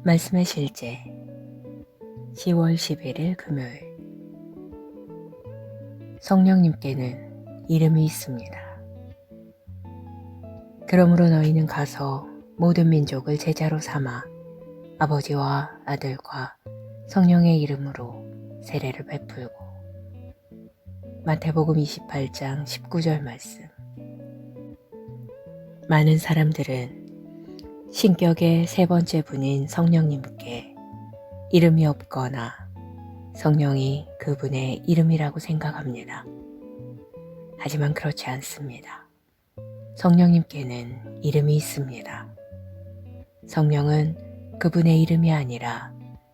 말씀의 실제 10월 11일 금요일. 성령님께는 이름이 있습니다. 그러므로 너희는 가서 모든 민족을 제자로 삼아 아버지와 아들과 성령의 이름으로 세례를 베풀고. 마태복음 28장 19절 말씀. 많은 사람들은 신격의 세 번째 분인 성령님께 이름이 없거나 성령이 그분의 이름이라고 생각합니다. 하지만 그렇지 않습니다. 성령님께는 이름이 있습니다. 성령은 그분의 이름이 아니라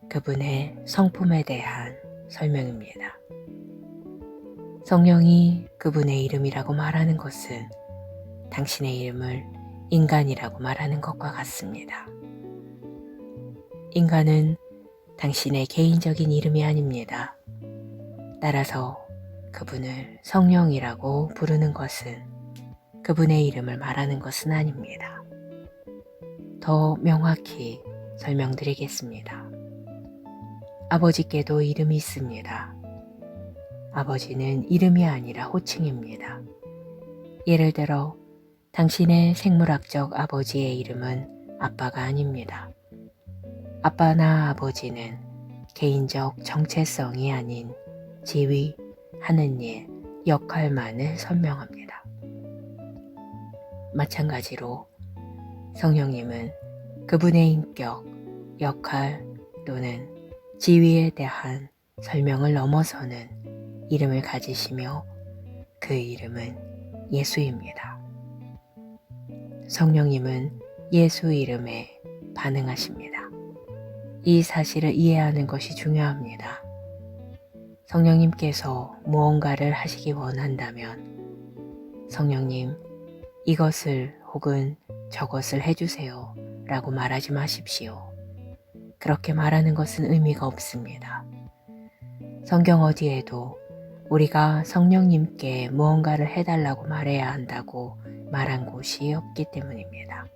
그분의 성품에 대한 설명입니다. 성령이 그분의 이름이라고 말하는 것은 당신의 이름을 인간이라고 말하는 것과 같습니다. 인간은 당신의 개인적인 이름이 아닙니다. 따라서 그분을 성령이라고 부르는 것은 그분의 이름을 말하는 것은 아닙니다. 더 명확히 설명드리겠습니다. 아버지께도 이름이 있습니다. 아버지는 이름이 아니라 호칭입니다. 예를 들어 당신의 생물학적 아버지의 이름은 아빠가 아닙니다. 아빠나 아버지는 개인적 정체성이 아닌 지위, 하는 일, 역할만을 설명합니다. 마찬가지로 성령님은 그분의 인격, 역할 또는 지위에 대한 설명을 넘어서는 이름을 가지시며 그 이름은 예수입니다. 성령님은 예수 이름에 반응하십니다. 이 사실을 이해하는 것이 중요합니다. 성령님께서 무언가를 하시기 원한다면 성령님, 이것을 혹은 저것을 해주세요 라고 말하지 마십시오. 그렇게 말하는 것은 의미가 없습니다. 성경 어디에도 우리가 성령님께 무언가를 해달라고 말해야 한다고 말한 곳이 없기 때문입니다.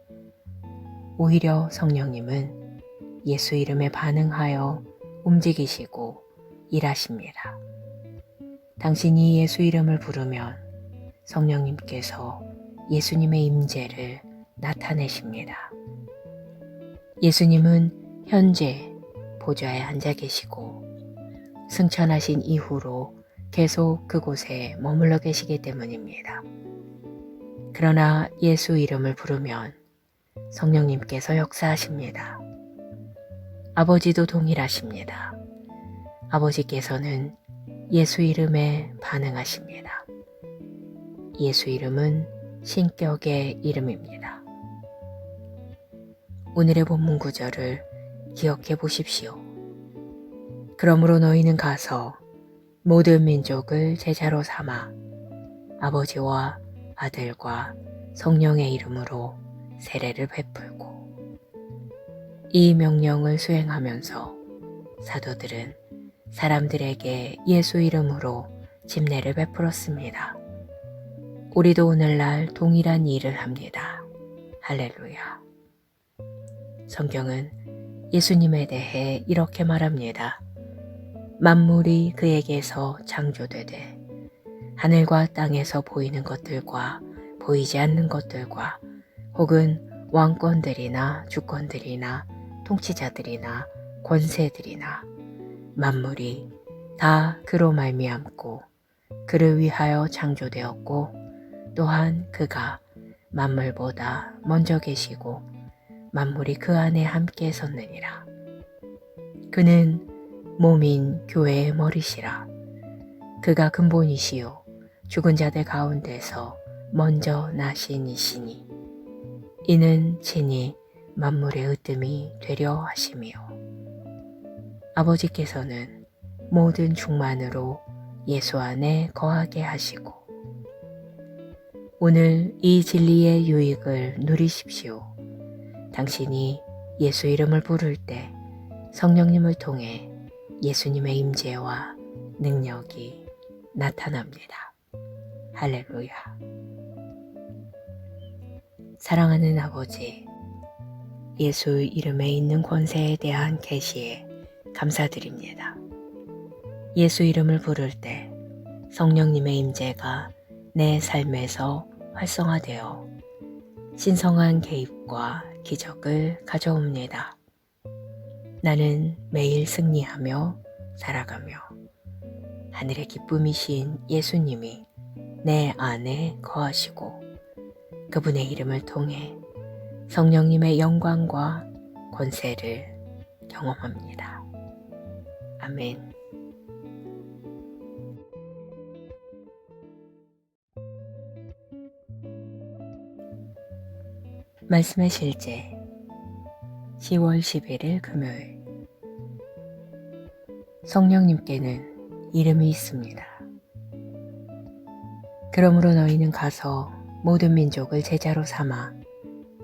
오히려 성령님은 예수 이름에 반응하여 움직이시고 일하십니다. 당신이 예수 이름을 부르면 성령님께서 예수님의 임재를 나타내십니다. 예수님은 현재 보좌에 앉아 계시고 승천하신 이후로 계속 그곳에 머물러 계시기 때문입니다. 그러나 예수 이름을 부르면 성령님께서 역사하십니다. 아버지도 동일하십니다. 아버지께서는 예수 이름에 반응하십니다. 예수 이름은 신격의 이름입니다. 오늘의 본문 구절을 기억해 보십시오. 그러므로 너희는 가서 모든 민족을 제자로 삼아 아버지와 아들과 성령의 이름으로 세례를 베풀고. 이 명령을 수행하면서 사도들은 사람들에게 예수 이름으로 집례를 베풀었습니다. 우리도 오늘날 동일한 일을 합니다. 할렐루야. 성경은 예수님에 대해 이렇게 말합니다. 만물이 그에게서 창조되되 하늘과 땅에서 보이는 것들과 보이지 않는 것들과 혹은 왕권들이나 주권들이나 통치자들이나 권세들이나 만물이 다 그로 말미암고 그를 위하여 창조되었고 또한 그가 만물보다 먼저 계시고 만물이 그 안에 함께 섰느니라. 그는 몸인 교회의 머리시라. 그가 근본이시요 죽은 자들 가운데서 먼저 나신 이시니 이는 친히 만물의 으뜸이 되려 하심이요. 아버지께서는 모든 충만으로 예수 안에 거하게 하시고 오늘 이 진리의 유익을 누리십시오. 당신이 예수 이름을 부를 때 성령님을 통해 예수님의 임재와 능력이 나타납니다. 할렐루야. 사랑하는 아버지, 예수 이름에 있는 권세에 대한 계시에 감사드립니다. 예수 이름을 부를 때 성령님의 임재가 내 삶에서 활성화되어 신성한 개입과 기적을 가져옵니다. 나는 매일 승리하며 살아가며 하늘의 기쁨이신 예수님이 내 안에 거하시고 그분의 이름을 통해 성령님의 영광과 권세를 경험합니다. 아멘. 말씀의 실제 10월 11일 금요일. 성령님께는 이름이 있습니다. 그러므로 너희는 가서 모든 민족을 제자로 삼아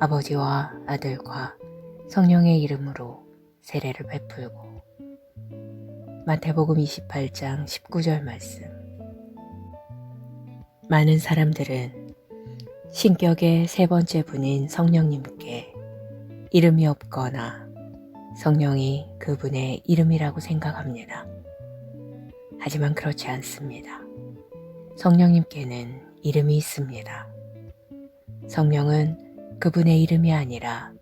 아버지와 아들과 성령의 이름으로 세례를 베풀고. 마태복음 28장 19절 말씀. 많은 사람들은 신격의 세 번째 분인 성령님께 이름이 없거나 성령이 그분의 이름이라고 생각합니다. 하지만 그렇지 않습니다. 성령님께는 이름이 있습니다. 성령은 그분의 이름이 아니라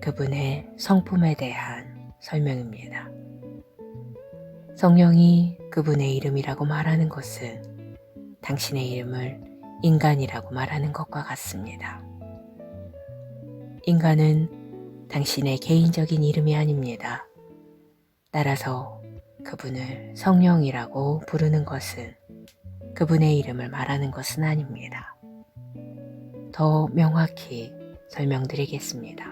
그분의 성품에 대한 설명입니다. 성령이 그분의 이름이라고 말하는 것은 당신의 이름을 인간이라고 말하는 것과 같습니다. 인간은 당신의 개인적인 이름이 아닙니다. 따라서 그분을 성령이라고 부르는 것은 그분의 이름을 말하는 것은 아닙니다. 더 명확히 설명드리겠습니다.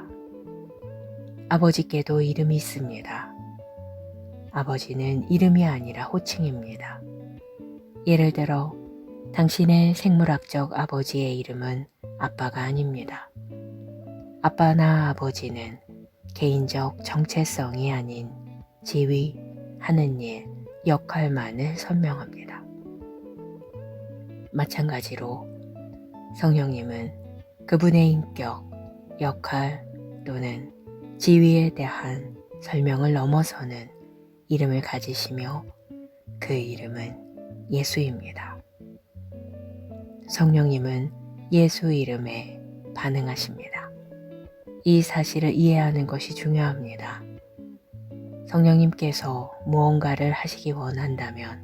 아버지께도 이름이 있습니다. 아버지는 이름이 아니라 호칭입니다. 예를 들어 당신의 생물학적 아버지의 이름은 아빠가 아닙니다. 아빠나 아버지는 개인적 정체성이 아닌 지위, 하는 일, 역할만을 설명합니다. 마찬가지로 성령님은 그분의 인격, 역할 또는 지위에 대한 설명을 넘어서는 이름을 가지시며 그 이름은 예수입니다. 성령님은 예수 이름에 반응하십니다. 이 사실을 이해하는 것이 중요합니다. 성령님께서 무언가를 하시기 원한다면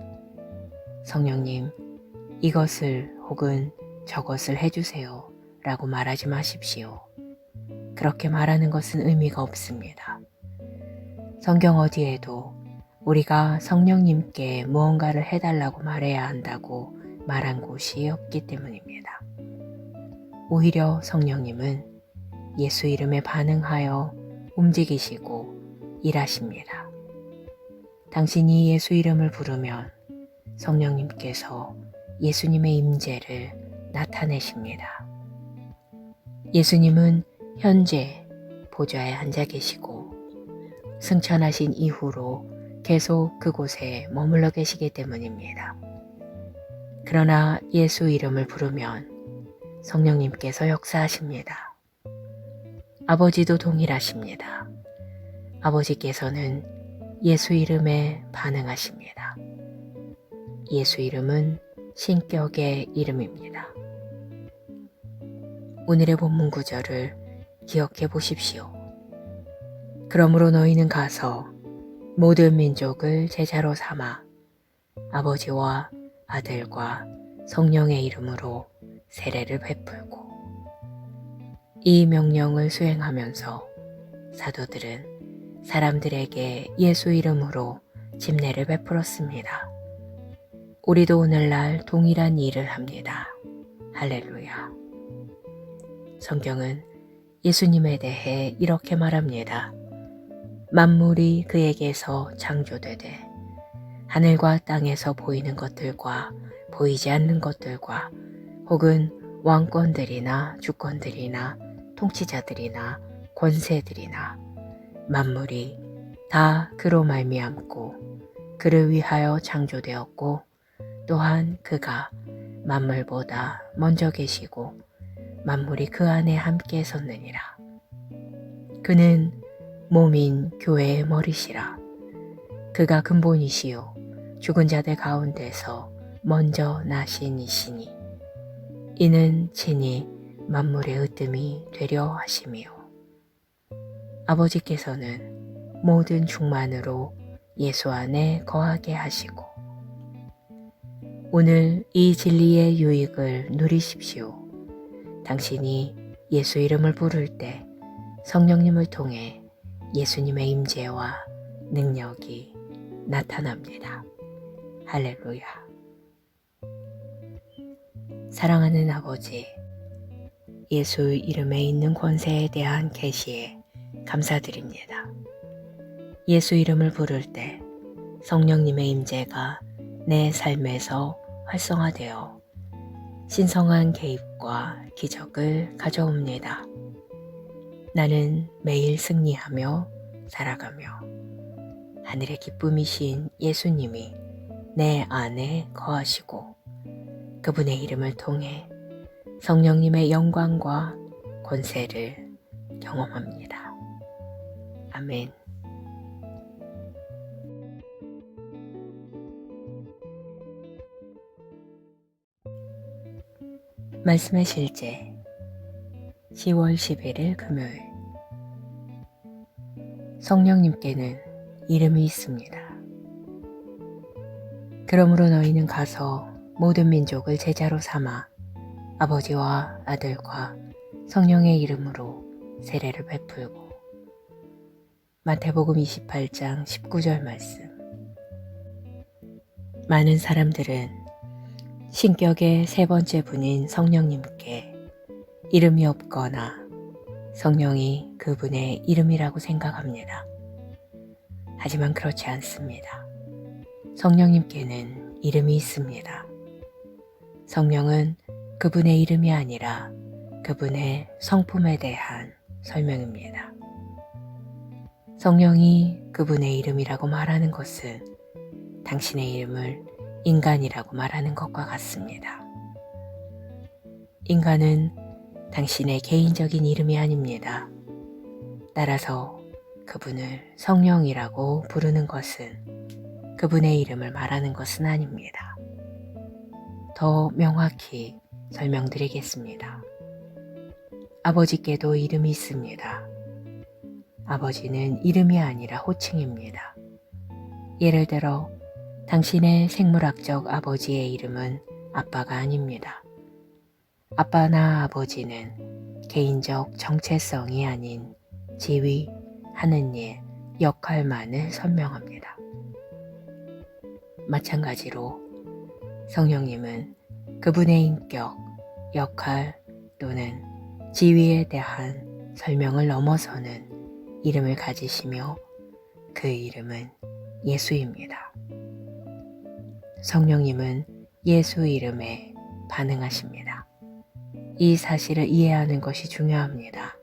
성령님, 이것을 혹은 저것을 해주세요 라고 말하지 마십시오. 그렇게 말하는 것은 의미가 없습니다. 성경 어디에도 우리가 성령님께 무언가를 해달라고 말해야 한다고 말한 곳이 없기 때문입니다. 오히려 성령님은 예수 이름에 반응하여 움직이시고 일하십니다. 당신이 예수 이름을 부르면 성령님께서 예수님의 임재를 나타내십니다. 예수님은 현재 보좌에 앉아 계시고 승천하신 이후로 계속 그곳에 머물러 계시기 때문입니다. 그러나 예수 이름을 부르면 성령님께서 역사하십니다. 아버지도 동일하십니다. 아버지께서는 예수 이름에 반응하십니다. 예수 이름은 신격의 이름입니다. 오늘의 본문 구절을 기억해 보십시오. 그러므로 너희는 가서 모든 민족을 제자로 삼아 아버지와 아들과 성령의 이름으로 세례를 베풀고. 이 명령을 수행하면서 사도들은 사람들에게 예수 이름으로 집례를 베풀었습니다. 우리도 오늘날 동일한 일을 합니다. 할렐루야. 성경은 예수님에 대해 이렇게 말합니다. 만물이 그에게서 창조되되 하늘과 땅에서 보이는 것들과 보이지 않는 것들과 혹은 왕권들이나 주권들이나 통치자들이나 권세들이나 만물이 다 그로 말미암고 그를 위하여 창조되었고 또한 그가 만물보다 먼저 계시고 만물이 그 안에 함께 섰느니라. 그는 몸인 교회의 머리시라. 그가 근본이시요 죽은 자들 가운데서 먼저 나신 이시니 이는 친히 만물의 으뜸이 되려 하심이요 아버지께서는 모든 충만으로 예수 안에 거하게 하시고 오늘 이 진리의 유익을 누리십시오. 당신이 예수 이름을 부를 때 성령님을 통해 예수님의 임재와 능력이 나타납니다. 할렐루야. 사랑하는 아버지, 예수 이름에 있는 권세에 대한 계시에 감사드립니다. 예수 이름을 부를 때 성령님의 임재가 내 삶에서 활성화되어 신성한 개입과 기적을 가져옵니다. 나는 매일 승리하며 살아가며 하늘의 기쁨이신 예수님이 내 안에 거하시고 그분의 이름을 통해 성령님의 영광과 권세를 경험합니다. 아멘. 말씀의 실제 10월 11일 금요일. 성령님께는 이름이 있습니다. 그러므로 너희는 가서 모든 민족을 제자로 삼아 아버지와 아들과 성령의 이름으로 세례를 베풀고. 마태복음 28장 19절 말씀. 많은 사람들은 신격의 세 번째 분인 성령님께 이름이 없거나 성령이 그분의 이름이라고 생각합니다. 하지만 그렇지 않습니다. 성령님께는 이름이 있습니다. 성령은 그분의 이름이 아니라 그분의 성품에 대한 설명입니다. 성령이 그분의 이름이라고 말하는 것은 당신의 이름을 인간이라고 말하는 것과 같습니다. 인간은 당신의 개인적인 이름이 아닙니다. 따라서 그분을 성령이라고 부르는 것은 그분의 이름을 말하는 것은 아닙니다. 더 명확히 설명드리겠습니다. 아버지께도 이름이 있습니다. 아버지는 이름이 아니라 호칭입니다. 예를 들어 당신의 생물학적 아버지의 이름은 아빠가 아닙니다. 아빠나 아버지는 개인적 정체성이 아닌 지위, 하는 일, 역할만을 설명합니다. 마찬가지로 성령님은 그분의 인격, 역할 또는 지위에 대한 설명을 넘어서는 이름을 가지시며 그 이름은 예수입니다. 성령님은 예수 이름에 반응하십니다. 이 사실을 이해하는 것이 중요합니다.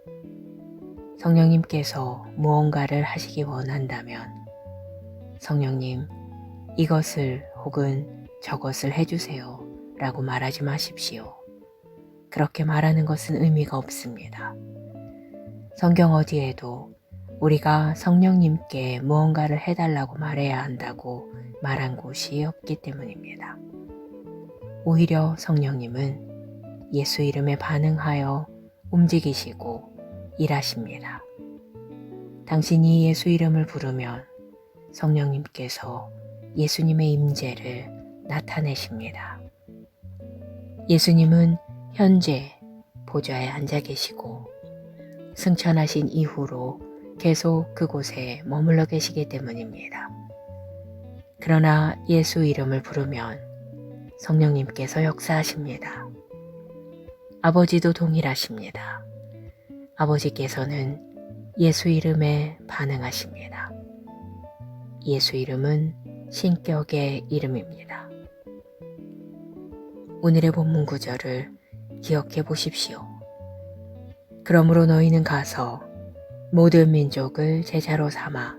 성령님께서 무언가를 하시기 원한다면 성령님, 이것을 혹은 저것을 해주세요 라고 말하지 마십시오. 그렇게 말하는 것은 의미가 없습니다. 성경 어디에도 우리가 성령님께 무언가를 해달라고 말해야 한다고 말한 곳이 없기 때문입니다. 오히려 성령님은 예수 이름에 반응하여 움직이시고 일하십니다. 당신이 예수 이름을 부르면 성령님께서 예수님의 임재를 나타내십니다. 예수님은 현재 보좌에 앉아 계시고 승천하신 이후로 계속 그곳에 머물러 계시기 때문입니다. 그러나 예수 이름을 부르면 성령님께서 역사하십니다. 아버지도 동일하십니다. 아버지께서는 예수 이름에 반응하십니다. 예수 이름은 신격의 이름입니다. 오늘의 본문 구절을 기억해 보십시오. 그러므로 너희는 가서 모든 민족을 제자로 삼아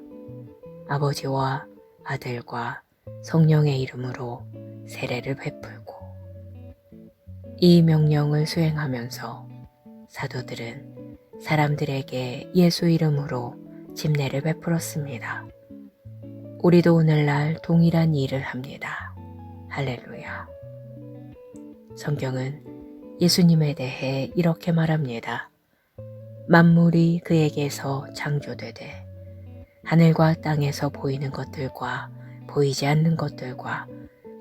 아버지와 아들과 성령의 이름으로 세례를 베풀고. 이 명령을 수행하면서 사도들은 사람들에게 예수 이름으로 집례를 베풀었습니다. 우리도 오늘날 동일한 일을 합니다. 할렐루야. 성경은 예수님에 대해 이렇게 말합니다. 만물이 그에게서 창조되되 하늘과 땅에서 보이는 것들과 보이지 않는 것들과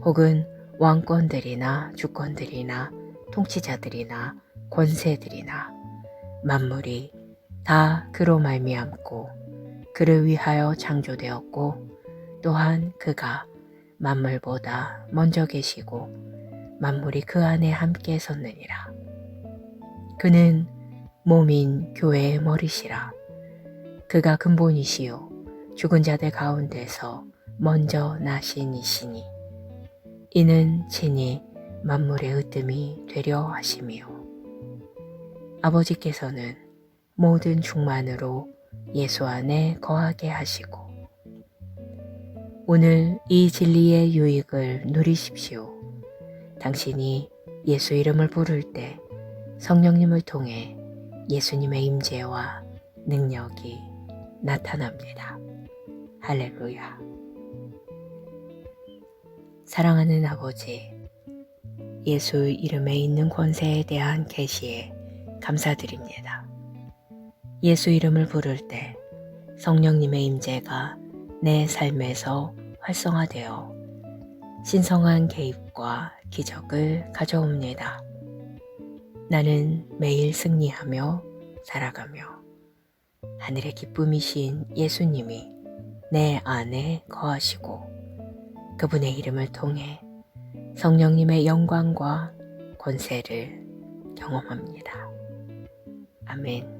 혹은 왕권들이나 주권들이나 통치자들이나 권세들이나 만물이 다 그로 말미암고 그를 위하여 창조되었고 또한 그가 만물보다 먼저 계시고 만물이 그 안에 함께 섰느니라. 그는 몸인 교회의 머리시라. 그가 근본이시요 죽은 자들 가운데서 먼저 나신 이시니 이는 친히 만물의 으뜸이 되려 하심이요. 아버지께서는 모든 충만으로 예수 안에 거하게 하시고 오늘 이 진리의 유익을 누리십시오. 당신이 예수 이름을 부를 때 성령님을 통해 예수님의 임재와 능력이 나타납니다. 할렐루야. 사랑하는 아버지, 예수 이름에 있는 권세에 대한 계시에 감사드립니다. 예수 이름을 부를 때 성령님의 임재가 내 삶에서 활성화되어 신성한 개입과 기적을 가져옵니다. 나는 매일 승리하며 살아가며 하늘의 기쁨이신 예수님이 내 안에 거하시고 그분의 이름을 통해 성령님의 영광과 권세를 경험합니다. 아멘.